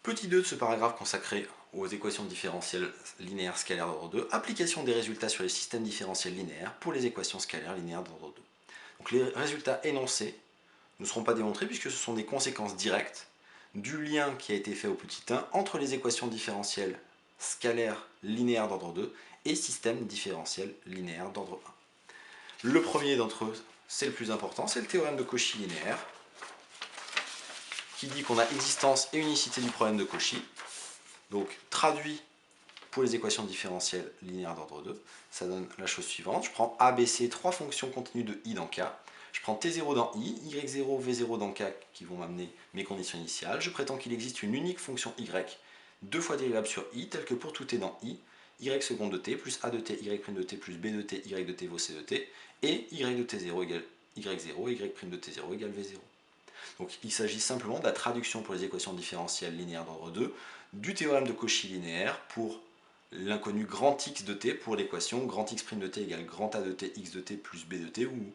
Petit 2 de ce paragraphe consacré aux équations différentielles linéaires scalaires d'ordre 2, application des résultats sur les systèmes différentiels linéaires pour les équations scalaires linéaires d'ordre 2. Donc les résultats énoncés ne seront pas démontrés puisque ce sont des conséquences directes du lien qui a été fait au petit 1 entre les équations différentielles scalaires linéaires d'ordre 2 et systèmes différentiels linéaires d'ordre 1. Le premier d'entre eux, c'est le plus important, c'est le théorème de Cauchy linéaire, qui dit qu'on a existence et unicité du problème de Cauchy. Donc traduit pour les équations différentielles linéaires d'ordre 2, ça donne la chose suivante. Je prends A, B, C, trois fonctions continues de I dans K. Je prends T0 dans I, Y0, V0 dans K qui vont m'amener mes conditions initiales. Je prétends qu'il existe une unique fonction Y, deux fois dérivable sur I, telle que pour tout T dans I, Y seconde de T plus A de T, Y' de T plus B de T, Y de T vaut C de T, et Y de T0 égale Y0, Y' de T0 égale V0. Donc il s'agit simplement de la traduction pour les équations différentielles linéaires d'ordre 2 du théorème de Cauchy linéaire pour l'inconnu grand X de t pour l'équation grand X' de t égale grand A de t X de t plus B de t, où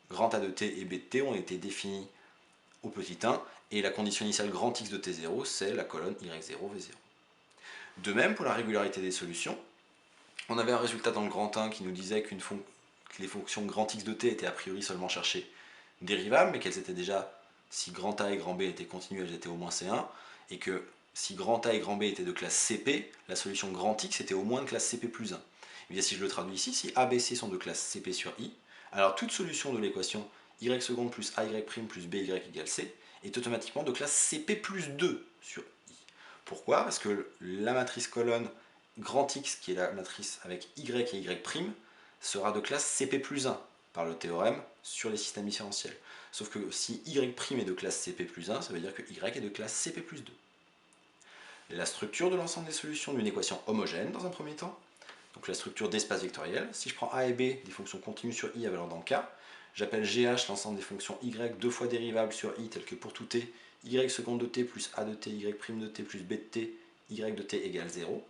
grand A de t et B de t ont été définis au petit 1, et la condition initiale grand X de t0, c'est la colonne Y0, V0. De même, pour la régularité des solutions, on avait un résultat dans le grand 1 qui nous disait que les fonctions grand X de t étaient a priori seulement cherchées dérivables, mais qu'elles étaient déjà, si grand A et grand B étaient continues, elles étaient au moins C1, et que si grand A et grand B étaient de classe CP, la solution grand X était au moins de classe CP plus 1. Et bien si je le traduis ici, si A, B, C sont de classe CP sur I, alors toute solution de l'équation Y seconde plus AY' plus BY égale C est automatiquement de classe CP plus 2 sur I. Pourquoi? Parce que la matrice colonne grand X, qui est la matrice avec Y et Y', sera de classe CP plus 1 par le théorème sur les systèmes différentiels. Sauf que si Y' est de classe CP plus 1, ça veut dire que Y est de classe CP plus 2. La structure de l'ensemble des solutions d'une équation homogène dans un premier temps, donc la structure d'espace vectoriel. Si je prends A et B, des fonctions continues sur I à valeur dans K, j'appelle GH l'ensemble des fonctions Y deux fois dérivables sur I telles que pour tout T, Y seconde de T plus A de T, Y' de T plus B de T, Y de T égale 0.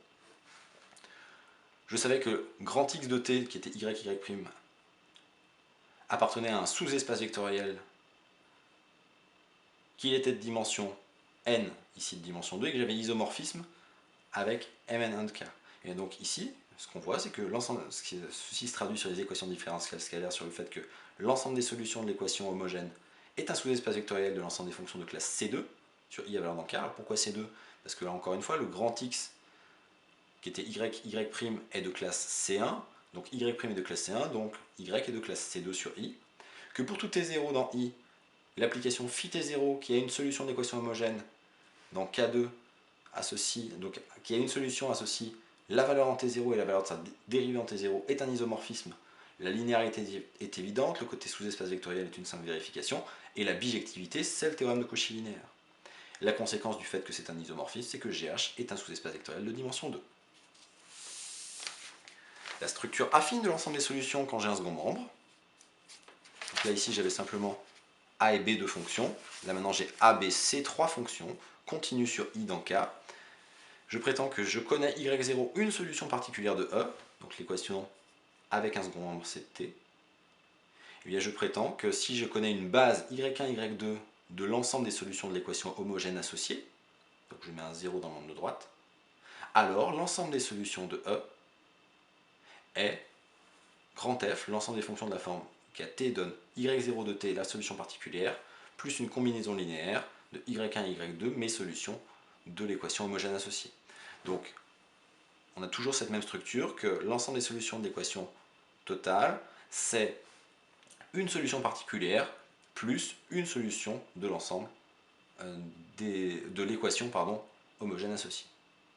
Je savais que grand X de T, qui était Y', appartenait à un sous-espace vectoriel, qu'il était de dimension n, ici de dimension 2, et que j'avais isomorphisme avec Mn1 de K. Et donc ici, ce qu'on voit, c'est que ceci se traduit sur les équations différentielles scalaires sur le fait que l'ensemble des solutions de l'équation homogène est un sous-espace vectoriel de l'ensemble des fonctions de classe C2 sur I à valeur dans K. Alors pourquoi C2? Parce que là encore une fois, le grand X qui était Y' est de classe C1, donc Y' est de classe C1, donc Y est de classe C2 sur I. Que pour tout T0 dans I, l'application phi T0 qui a une solution d'équation homogène dans K2 associe, donc qui a une solution associe la valeur en T0 et la valeur de sa dérivée en T0 est un isomorphisme. La linéarité est évidente, le côté sous-espace vectoriel est une simple vérification, et la bijectivité, c'est le théorème de Cauchy linéaire. La conséquence du fait que c'est un isomorphisme, c'est que GH est un sous-espace vectoriel de dimension 2. La structure affine de l'ensemble des solutions quand j'ai un second membre. Donc là ici j'avais simplement A et B deux fonctions. Là maintenant j'ai A, B, C trois fonctions continues sur I dans K. Je prétends que je connais Y0 une solution particulière de E, donc l'équation avec un second membre c'est T. Et bien je prétends que si je connais une base Y1, Y2 de l'ensemble des solutions de l'équation homogène associée, donc je mets un 0 dans l'angle de droite, alors l'ensemble des solutions de E est grand F, l'ensemble des fonctions de la forme qui a T donne Y0 de T, la solution particulière, plus une combinaison linéaire de Y1 et Y2, mes solutions de l'équation homogène associée. Donc, on a toujours cette même structure que l'ensemble des solutions de l'équation totale, c'est une solution particulière plus une solution de l'ensemble de l'équation homogène associée.